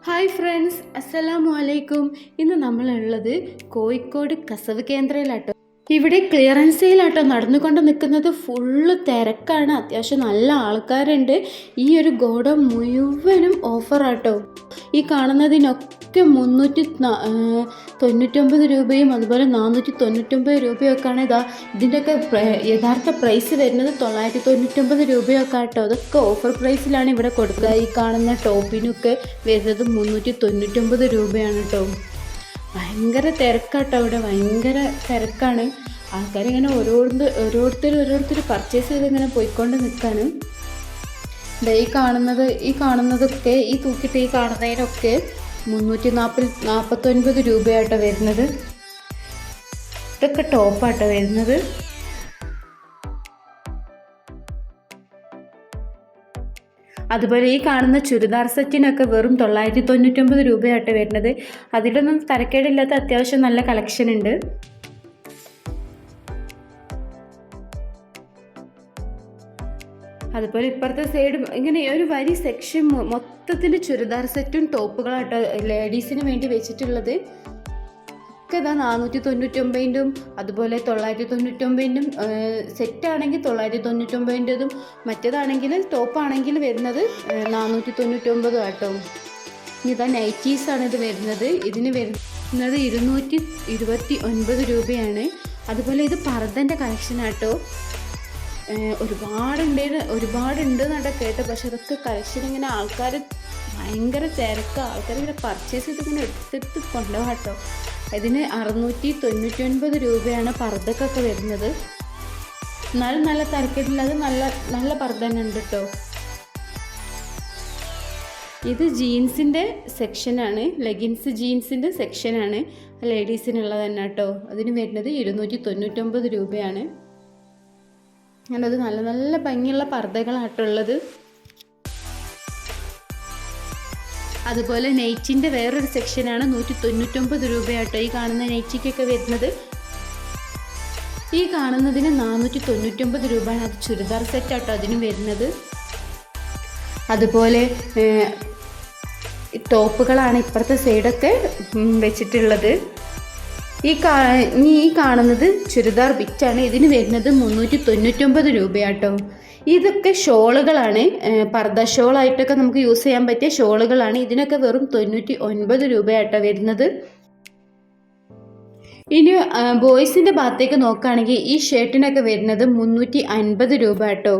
Hi friends, അസ്സലാമു അലൈക്കും. ഇന്ന് നമ്മളുള്ളത് കോഴിക്കോട് കസവ് കേന്ദ്രയിലാട്ടോ. ഇവിടെ ക്ലിയറൻസ് സെയിലാട്ടോ നടന്നുകൊണ്ട് നിൽക്കുന്നത്. ഫുള്ള് തിരക്കാണ്, അത്യാവശ്യം നല്ല ആൾക്കാരുണ്ട്. ഈ ഒരു ഗോഡൗൺ മുഴുവനും ഓഫറാട്ടോ. ഈ കാണുന്നതിനൊക്കെ 399 രൂപയും അതുപോലെ 499 രൂപയൊക്കെയാണ്. ഇതിൻ്റെയൊക്കെ യഥാർത്ഥ പ്രൈസ് വരുന്നത് 999 രൂപയൊക്കെ ആട്ടോ. അതൊക്കെ ഓഫർ പ്രൈസിലാണ് ഇവിടെ കൊടുക്കുക. ഈ കാണുന്ന ടോപ്പിനൊക്കെ വരുന്നത് 399 രൂപയാണ് കേട്ടോ. ഭയങ്കര തിരക്കാട്ടോ, ഇവിടെ ഭയങ്കര തിരക്കാണ്. ആൾക്കാരിങ്ങനെ ഓരോരുത്തർ പർച്ചേസ് ചെയ്ത് ഇങ്ങനെ പോയിക്കൊണ്ട് നിൽക്കാനും. ഈ കാണുന്നതൊക്കെ ഈ തൂക്കിയിട്ട് ഈ കാണുന്നതിനൊക്കെ 349 രൂപയാട്ടോ വരുന്നത്. ഇതൊക്കെ ടോപ്പാട്ടോ വരുന്നത്. അതുപോലെ ഈ കാണുന്ന ചുരിദാർ സെറ്റിനൊക്കെ വെറും 999 രൂപയാട്ടോ വരുന്നത്. അതിലൊന്നും തരക്കേടില്ലാത്ത അത്യാവശ്യം നല്ല കളക്ഷൻ ഉണ്ട്. അതുപോലെ ഇപ്പുറത്തെ സൈഡ് ഇങ്ങനെ ഒരു വരി സെക്ഷൻ മൊത്തത്തിൽ ചുരിദാർ സെറ്റും ടോപ്പുകളാട്ടോ ലേഡീസിന് വേണ്ടി വെച്ചിട്ടുള്ളത്. ഒക്കെ ഇതാ 499 അതുപോലെ 999 സെറ്റാണെങ്കിൽ 999 മറ്റേതാണെങ്കിൽ ടോപ്പാണെങ്കിൽ വരുന്നത് 499 ആട്ടോ. ഇതാ നൈറ്റീസാണ് ഇത് വരുന്നത്. ഇതിന് വരുന്നത് 229 രൂപയാണ്. അതുപോലെ ഇത് പർദ്ദൻ്റെ കളക്ഷനാട്ടോ. ഒരുപാടുണ്ട് എന്നൊക്കെ കേട്ടോ. പക്ഷെ അതൊക്കെ കളക്ഷൻ ഇങ്ങനെ ആൾക്കാർ ഭയങ്കര തിരക്ക്. ആൾക്കാർ ഇങ്ങനെ പർച്ചേസ് ചെയ്ത് ഇങ്ങനെ എടുത്തെടുത്ത് കൊണ്ടുപോകാട്ടോ. ഇതിന് 699 രൂപയാണ് പർദ്ദക്കൊക്കെ വരുന്നത്. എന്നാലും നല്ല തിരക്കിട്ടില്ലാതെ നല്ല പർദ്ദ തന്നെ ഉണ്ട് കേട്ടോ. ഇത് ജീൻസിൻ്റെ സെക്ഷനാണ്, ലെഗിൻസ് ജീൻസിൻ്റെ സെക്ഷനാണ്, ലേഡീസിനുള്ളത് തന്നെ കേട്ടോ. അതിന് വരുന്നത് 299 രൂപയാണ്. അത് നല്ല ഭംഗിയുള്ള പർദ്ദകളാട്ടുള്ളത്. അതുപോലെ നെയ്റ്റിൻ്റെ വേറൊരു സെക്ഷനാണ് 199 രൂപയാട്ടോ. ഈ കാണുന്ന നെയ്റ്റിക്കൊക്കെ വരുന്നത്. ഈ കാണുന്നതിന് 499 രൂപയാണ്. അത് ചുരിദാർ സെറ്റാട്ടോ അതിന് വരുന്നത്. അതുപോലെ ടോപ്പുകളാണ് ഇപ്പുറത്തെ സൈഡൊക്കെ വെച്ചിട്ടുള്ളത്. ഈ കാണുന്നത് ചുരിദാർ ബിറ്റാണ്. ഇതിന് വരുന്നത് 399 രൂപയാട്ടോ. ഇതൊക്കെ ഷോളുകളാണ്, പർദ്ദ ഷോളായിട്ടൊക്കെ നമുക്ക് യൂസ് ചെയ്യാൻ പറ്റിയ ഷോളുകളാണ്. ഇതിനൊക്കെ വെറും 99 രൂപയാട്ടോ വരുന്നത്. ഇനി ബോയ്സിൻ്റെ ഭാഗത്തേക്ക് നോക്കുകയാണെങ്കിൽ ഈ ഷർട്ടിനൊക്കെ വരുന്നത് 350 രൂപ കേട്ടോ.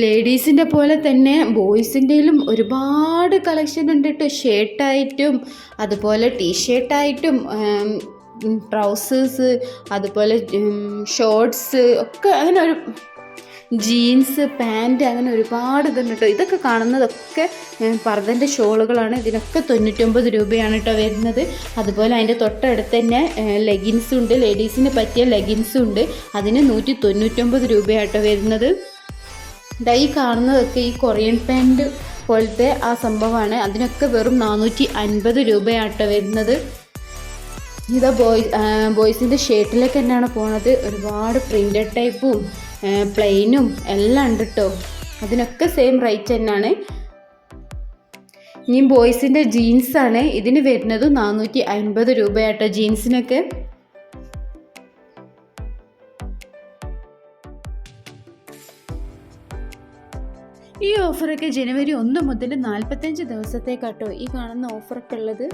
ലേഡീസിൻ്റെ പോലെ തന്നെ ബോയ്സിൻ്റെയിലും ഒരുപാട് കളക്ഷൻ ഉണ്ട് കേട്ടോ. ഷർട്ടായിട്ടും അതുപോലെ ടീഷർട്ടായിട്ടും ട്രൗസേഴ്സ് അതുപോലെ ഷോർട്സ് ഒക്കെ അങ്ങനെ ഒരു ജീൻസ് പാൻറ്റ് അങ്ങനെ ഒരുപാട് ഇതുണ്ട് കേട്ടോ. ഇതൊക്കെ കാണുന്നതൊക്കെ പർദ്ദൻ്റെ ഷോളുകളാണ്. ഇതിനൊക്കെ 99 രൂപയാണ് കേട്ടോ വരുന്നത്. അതുപോലെ അതിൻ്റെ തൊട്ടടുത്ത് തന്നെ ലെഗിൻസും ഉണ്ട്, ലേഡീസിന് പറ്റിയ ലെഗിൻസും ഉണ്ട്. അതിന് 199 രൂപയാട്ടോ വരുന്നത്. ഈ കാണുന്നതൊക്കെ ഈ കൊറിയൻ പാൻറ്റ് പോലത്തെ ആ സംഭവമാണ്. അതിനൊക്കെ വെറും 450 രൂപയാട്ടോ വരുന്നത്. ഇതാ ബോയ്സിൻ്റെ ഷർട്ടിലേക്ക് തന്നെയാണ് പോണത്. ഒരുപാട് പ്രിൻ്റഡ് ടൈപ്പും പ്ലെയിനും എല്ലാം ഉണ്ട് കേട്ടോ. അതിനൊക്കെ സെയിം റേറ്റ് തന്നെയാണ്. ഇനി ബോയ്സിൻ്റെ ജീൻസാണ്. ഇതിന് വരുന്നത് 450 രൂപയാട്ടോ ജീൻസിനൊക്കെ. ഈ ഓഫറൊക്കെ ജനുവരി 1 മുതൽ 45 ദിവസത്തേക്കാട്ടോ ഈ കാണുന്ന ഓഫറൊക്കെ ഉള്ളത്.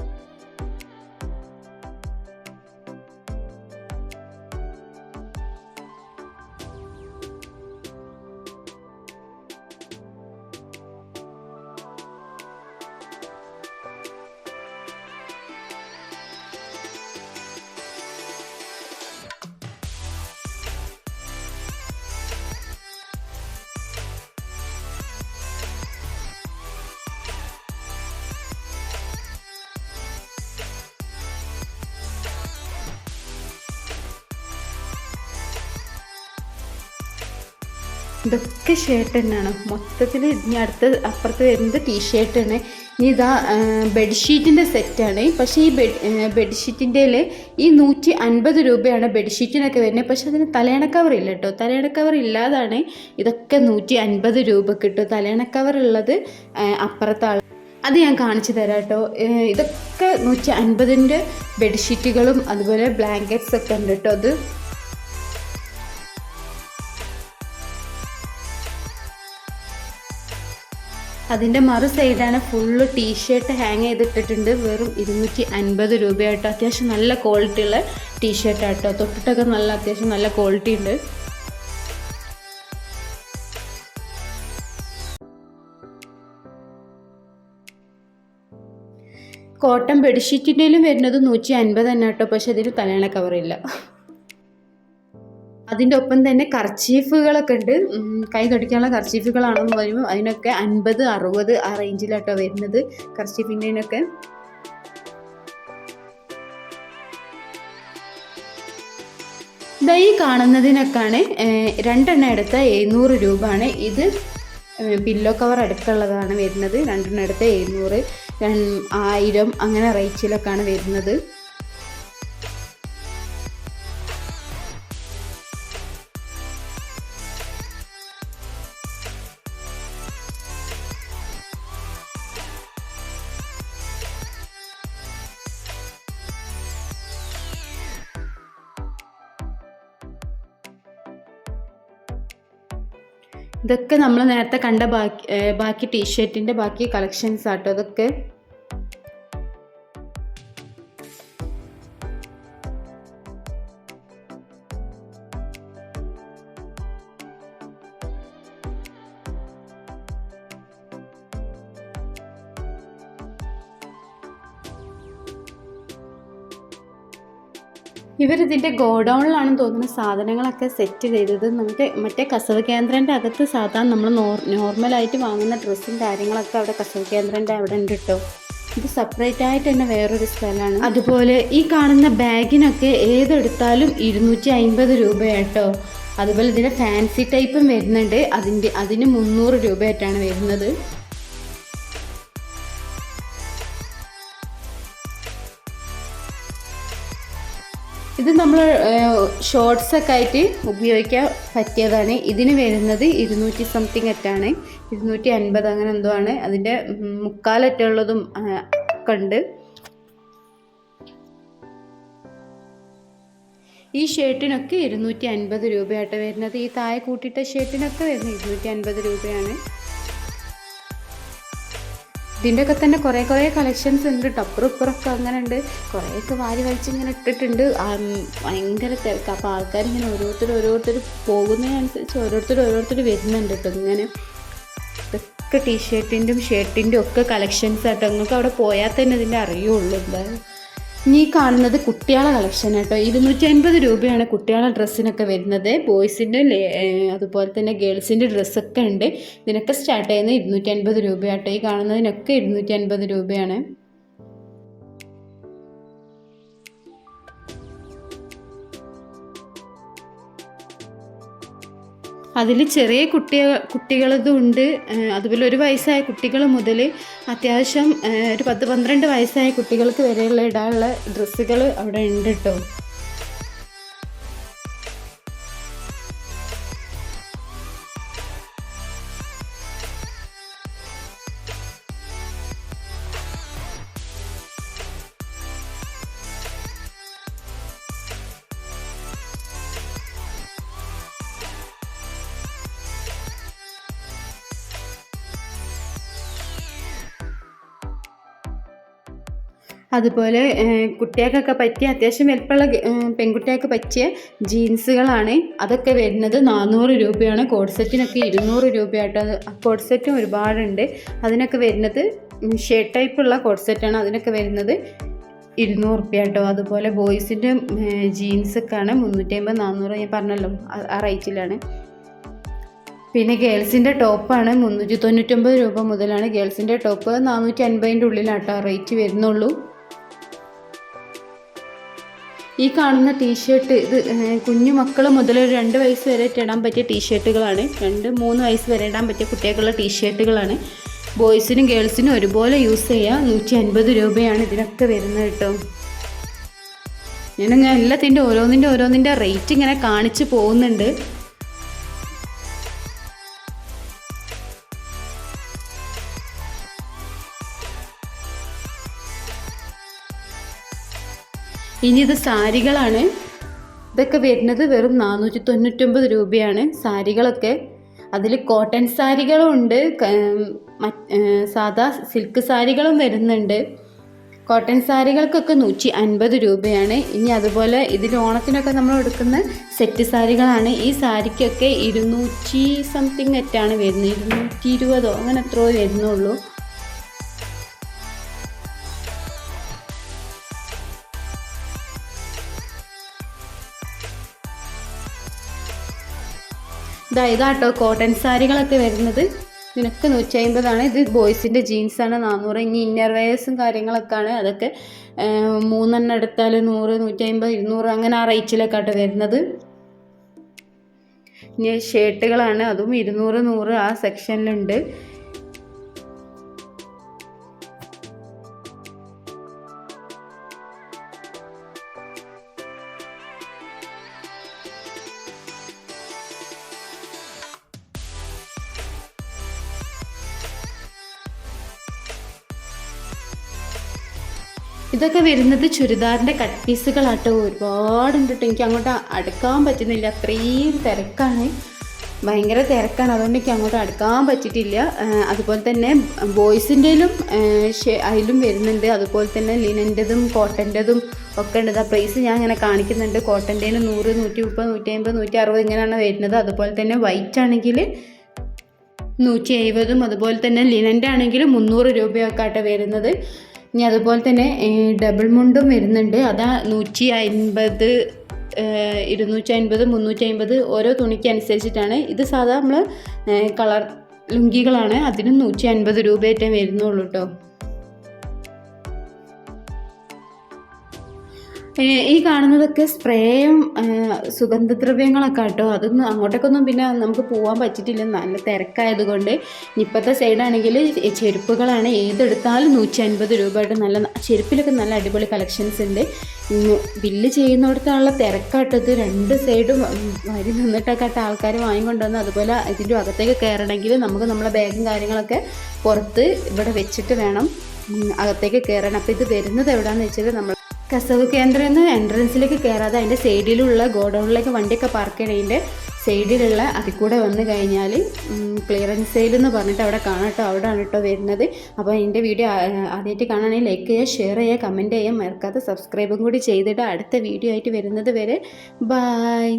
ഇതൊക്കെ ഷർട്ട് തന്നെയാണ് മൊത്തത്തിൽ. ഇനി അപ്പുറത്ത് വരുന്നത് ടീഷർട്ടാണ്. ഇനി ഇതാ ബെഡ്ഷീറ്റിൻ്റെ സെറ്റാണ്. പക്ഷേ ഈ ബെഡ്ഷീറ്റിൻ്റെ ഈ 150 രൂപയാണ് ബെഡ്ഷീറ്റിനൊക്കെ വരുന്നത്. പക്ഷെ അതിന് തലയണ കവർ ഇല്ല കേട്ടോ. തലയണ കവർ ഇല്ലാതാണ് ഇതൊക്കെ 150 രൂപ കിട്ടും. തലയണ കവർ ഉള്ളത് അപ്പുറത്താണ്. അത് ഞാൻ കാണിച്ചു തരാം കേട്ടോ. ഇതൊക്കെ 150ൻ്റെ ബെഡ്ഷീറ്റുകളും അതുപോലെ ബ്ലാങ്കറ്റ്സ് ഒക്കെ ഉണ്ട് കേട്ടോ. അത് അതിൻ്റെ മറു സൈഡാണ് ഫുള്ള് ടീഷർട്ട് ഹാങ് ചെയ്തിട്ടിട്ടുണ്ട്. വെറും 250 രൂപയായിട്ടോ. അത്യാവശ്യം നല്ല ക്വാളിറ്റി ഉള്ള ടീഷർട്ടാട്ടോ. തൊട്ടിട്ടൊക്കെ അത്യാവശ്യം നല്ല ക്വാളിറ്റി ഉണ്ട്. കോട്ടൺ ബെഡ്ഷീറ്റിൻ്റെയിലും വരുന്നത് 150 തന്നെ കേട്ടോ. പക്ഷെ അതിന് തലയണ കവറില്ല. അതിൻ്റെ ഒപ്പം തന്നെ കർച്ചീഫുകളൊക്കെ ഉണ്ട്. കൈ തുടയ്ക്കാനുള്ള കർച്ചീഫുകളാണെന്ന് പറയുമ്പോൾ അതിനൊക്കെ 50, 60 ആ റേഞ്ചിലാട്ടോ വരുന്നത് കർച്ചീഫിൻ്റെനൊക്കെ. ഈ കാണുന്നതിനൊക്കെയാണ് 2 എണ്ണം എടുത്ത 700 രൂപയാണ്. ഇത് പില്ലോ കവർ അടുക്കുള്ളതാണ് വരുന്നത്. 2 എണ്ണം എടുത്ത 700, 1000 അങ്ങനെ റേറ്റിലൊക്കെയാണ് വരുന്നത്. ഇതൊക്കെ നമ്മൾ നേരത്തെ കണ്ട ബാക്കി ടീഷർട്ടിൻ്റെ ബാക്കി കളക്ഷൻസ് ആട്ടോ അതൊക്കെ. ഇവരിതിൻ്റെ ഗോഡൗണിലാണെന്ന് തോന്നുന്ന സാധനങ്ങളൊക്കെ സെറ്റ് ചെയ്തത്. മറ്റേ കസവ് കേന്ദ്രൻ്റെ അകത്ത് സാധാരണ നമ്മൾ നോർമലായിട്ട് വാങ്ങുന്ന ഡ്രസ്സും കാര്യങ്ങളൊക്കെ അവിടെ കസവ് കേന്ദ്രൻ്റെ അവിടെ ഉണ്ട് കേട്ടോ. ഇത് സെപ്പറേറ്റ് ആയിട്ട് തന്നെ വേറൊരു സ്ഥലമാണ്. അതുപോലെ ഈ കാണുന്ന ബാഗിനൊക്കെ ഏതെടുത്താലും 250 രൂപയാട്ടോ. അതുപോലെ ഇതിൻ്റെ ഫാൻസി ടൈപ്പും വരുന്നുണ്ട്. അതിന് 300 രൂപയായിട്ടാണ് വരുന്നത്. ഇത് നമ്മൾ ഷോർട്സൊക്കെ ആയിട്ട് ഉപയോഗിക്കാൻ പറ്റിയതാണ്. ഇതിന് വരുന്നത് 200 സംതിങ് അറ്റാണ്, 250 അങ്ങനെ എന്തോ ആണ്. അതിൻ്റെ മുക്കാലറ്റുള്ളതും ഒക്കെ ഉണ്ട്. ഈ ഷർട്ടിനൊക്കെ 250 രൂപയായിട്ട് വരുന്നത്. ഈ താഴെ കൂട്ടിയിട്ട ഷർട്ടിനൊക്കെ വരുന്നത് 250 രൂപയാണ്. ഇതിൻ്റെയൊക്കെ തന്നെ കുറേ കളക്ഷൻസ് ഉണ്ട്. ടപ്പറുപ്പുറമൊക്കെ അങ്ങനെ ഉണ്ട്. കുറേയൊക്കെ വാരി വലിച്ചിങ്ങനെ ഇട്ടിട്ടുണ്ട്. ഭയങ്കര തിരക്ക്. അപ്പോൾ ആൾക്കാരിങ്ങനെ ഓരോരുത്തർ പോകുന്നതിനനുസരിച്ച് ഓരോരുത്തർ വരുന്നുണ്ട് കേട്ടോ. ഇങ്ങനെ ഇതൊക്കെ ടീഷർട്ടിൻ്റെയും ഷർട്ടിൻ്റെയും ഒക്കെ കളക്ഷൻസ് ആട്ടോ. നിങ്ങൾക്ക് അവിടെ പോയാൽ തന്നെ ഇതിൻ്റെ അറിയുള്ളൂ. എന്താ ഇനി കാണുന്നത് കുട്ടികളെ കളക്ഷൻ കേട്ടോ. 250 രൂപയാണ് കുട്ടികളെ ഡ്രസ്സിനൊക്കെ വരുന്നത്. ബോയ്സിൻ്റെ അതുപോലെ തന്നെ ഗേൾസിൻ്റെ ഡ്രസ്സൊക്കെ ഉണ്ട്. ഇതിനൊക്കെ സ്റ്റാർട്ട് ചെയ്യുന്നത് 250 രൂപയാട്ടോ. ഈ കാണുന്നതിനൊക്കെ 250 രൂപയാണ്. അതിൽ ചെറിയ കുട്ടികളതും ഉണ്ട്. അതുപോലെ 1 വയസ്സായ കുട്ടികൾ മുതൽ അത്യാവശ്യം ഒരു 10-12 വയസ്സായ കുട്ടികൾക്ക് വരെയുള്ള ഇടാനുള്ള ഡ്രസ്സുകൾ അവിടെ ഉണ്ട് കേട്ടോ. അതുപോലെ കുട്ടികൾക്കൊക്കെ പറ്റിയ അത്യാവശ്യം വലുപ്പമുള്ള പെൺകുട്ടികൾക്ക് പറ്റിയ ജീൻസുകളാണ്. അതൊക്കെ വരുന്നത് 400 രൂപയാണ്. കോഡ് സെറ്റിനൊക്കെ 200 രൂപയാട്ടോ. കോഡ് സെറ്റും ഒരുപാടുണ്ട്. അതിനൊക്കെ വരുന്നത് ഷർട്ട് ടൈപ്പുള്ള കോഡ് സെറ്റാണ്. അതിനൊക്കെ വരുന്നത് 200 രൂപയാട്ടോ. അതുപോലെ ബോയ്സിൻ്റെ ജീൻസൊക്കെയാണ് 350-400 ഞാൻ പറഞ്ഞല്ലോ ആ റേറ്റിലാണ്. പിന്നെ ഗേൾസിൻ്റെ ടോപ്പാണ് 399 രൂപ മുതലാണ് ഗേൾസിൻ്റെ ടോപ്പ്. 450ൻ്റെ ഉള്ളിലാട്ടോ റേറ്റ് വരുന്നുള്ളൂ. ഈ കാണുന്ന ടീഷർട്ട് ഇത് കുഞ്ഞു മക്കൾ മുതൽ 2 വയസ്സ് വരെ ഇടാൻ പറ്റിയ ടീഷർട്ടുകളാണ്. 2-3 വയസ്സ് വരെ ഇടാൻ പറ്റിയ കുട്ടികൾക്കുള്ള ടീഷർട്ടുകളാണ്. ബോയ്സിനും ഗേൾസിനും ഒരുപോലെ യൂസ് ചെയ്യാം. 150 രൂപയാണ് ഇതിനൊക്കെ വരുന്നത് കേട്ടോ. ഞാനങ്ങനെ എല്ലാത്തിൻ്റെ ഓരോന്നിൻ്റെ റേറ്റ് ഇങ്ങനെ കാണിച്ച് പോകുന്നുണ്ട്. ഇനി ഇത് സാരികളാണ്. ഇതൊക്കെ വരുന്നത് വെറും 499 രൂപയാണ് സാരികളൊക്കെ. അതിൽ കോട്ടൺ സാരികളും ഉണ്ട്, സാധാ സിൽക്ക് സാരികളും വരുന്നുണ്ട്. കോട്ടൺ സാരികൾക്കൊക്കെ 150 രൂപയാണ്. ഇനി അതുപോലെ ഇതിൽ ഓണത്തിനൊക്കെ നമ്മൾ എടുക്കുന്ന സെറ്റ് സാരികളാണ്. ഈ സാരിക്കൊക്കെ 200 സംതിങ് നെറ്റാണ് വരുന്നത്, 220 അങ്ങനെ എത്രയോ വരുന്നുള്ളൂ. ഇതാട്ടോ കോട്ടൺ സാരികളൊക്കെ വരുന്നത്. ഇതിനൊക്കെ 150. ഇത് ബോയ്സിൻ്റെ ജീൻസാണ് 400. ഇനി ഇന്നർ വെയേഴ്സും കാര്യങ്ങളൊക്കെയാണ്. അതൊക്കെ 3 എണ്ണം എടുത്താൽ 100, 150, 200 അങ്ങനെ ആ റേറ്റിലൊക്കെയാട്ടോ വരുന്നത്. ഇനി ഷർട്ടുകളാണ്, അതും 200, 100 ആ സെക്ഷനിലുണ്ട്. ഇതൊക്കെ വരുന്നത് ചുരിദാറിൻ്റെ കട്ട് പീസുകളാട്ടോ. ഒരുപാടുണ്ട് കേട്ടോ. എനിക്ക് അങ്ങോട്ട് അടുക്കാൻ പറ്റുന്നില്ല, അത്രയും തിരക്കാണ്, ഭയങ്കര തിരക്കാണ്. അതുകൊണ്ട് എനിക്ക് അങ്ങോട്ട് അടുക്കാൻ പറ്റിയിട്ടില്ല. അതുപോലെ തന്നെ ബോയ്സിൻ്റെയിലും അതിലും വരുന്നുണ്ട്. അതുപോലെ തന്നെ ലിനൻ്റെതും കോട്ടൻ്റെതും ഒക്കെ ഉണ്ട്. ആ പ്രൈസ് ഞാൻ ഇങ്ങനെ കാണിക്കുന്നുണ്ട്. കോട്ടൻ്റെന് 100, 130, 150, 160 ഇങ്ങനെയാണ് വരുന്നത്. അതുപോലെ തന്നെ വൈറ്റ് ആണെങ്കിൽ 170, അതുപോലെ തന്നെ ലിനൻ്റെ ആണെങ്കിൽ 300 രൂപയൊക്കെ ആട്ടോ വരുന്നത്. ഇനി അതുപോലെ തന്നെ ഡബിൾ മുണ്ടും വരുന്നുണ്ട്. അതാ 150, 250, 350 ഓരോ തുണിക്ക് അനുസരിച്ചിട്ടാണ്. ഇത് സാധാ നമ്മൾ കളർ ലുങ്കികളാണ്, അതിനും 150 രൂപയായിട്ടേ വരുന്നുള്ളൂ കേട്ടോ. ഈ കാണുന്നതൊക്കെ സ്പ്രേയും സുഗന്ധദ്രവ്യങ്ങളൊക്കെ കേട്ടോ. അതൊന്നും അങ്ങോട്ടേക്കൊന്നും പിന്നെ നമുക്ക് പോകാൻ പറ്റിയിട്ടില്ല, നല്ല തിരക്കായതുകൊണ്ട്. ഇപ്പോഴത്തെ സൈഡാണെങ്കിൽ ചെരുപ്പുകളാണ്, ഏതെടുത്താലും 150 രൂപയായിട്ട്. നല്ല ചെരുപ്പിലൊക്കെ നല്ല അടിപൊളി കളക്ഷൻസ് ഉണ്ട്. ബില്ല് ചെയ്യുന്നിടത്തുള്ള തിരക്കാട്ടത്, 2 സൈഡും വരി നിന്നിട്ടൊക്കെ ആയിട്ട് ആൾക്കാർ വാങ്ങിക്കൊണ്ടുവന്ന്. അതുപോലെ ഇതിൻ്റെ അകത്തേക്ക് കയറണമെങ്കിൽ നമുക്ക് നമ്മളെ ബാഗും കാര്യങ്ങളൊക്കെ പുറത്ത് ഇവിടെ വെച്ചിട്ട് വേണം അകത്തേക്ക് കയറാൻ. അപ്പോൾ ഇത് വരുന്നത് എവിടെയാണെന്ന് വെച്ചാൽ നമ്മൾ കസവ് കേന്ദ്രം എന്ന് എൻട്രൻസിലേക്ക് കയറാതെ അതിൻ്റെ സൈഡിലുള്ള ഗോഡൗണിലേക്ക് വണ്ടിയൊക്കെ പാർക്ക് ചെയ്യണതിൻ്റെ സൈഡിലുള്ള അതിൽ കൂടെ വന്നു കഴിഞ്ഞാൽ ക്ലിയറൻസ് സെയിൽ എന്ന് പറഞ്ഞിട്ട് അവിടെ കാണാം കേട്ടോ. അവിടെയാണ് കേട്ടോ വരുന്നത്. അപ്പോൾ എൻ്റെ വീഡിയോ ആദ്യമായിട്ട് കാണുകയാണെങ്കിൽ ലൈക്ക് ചെയ്യുക, ഷെയർ ചെയ്യുക, കമൻറ്റ് ചെയ്യാൻ മറക്കാതെ സബ്സ്ക്രൈബും കൂടി ചെയ്തിട്ട് അടുത്ത വീഡിയോ ആയിട്ട് വരുന്നത് വരെ ബായ്.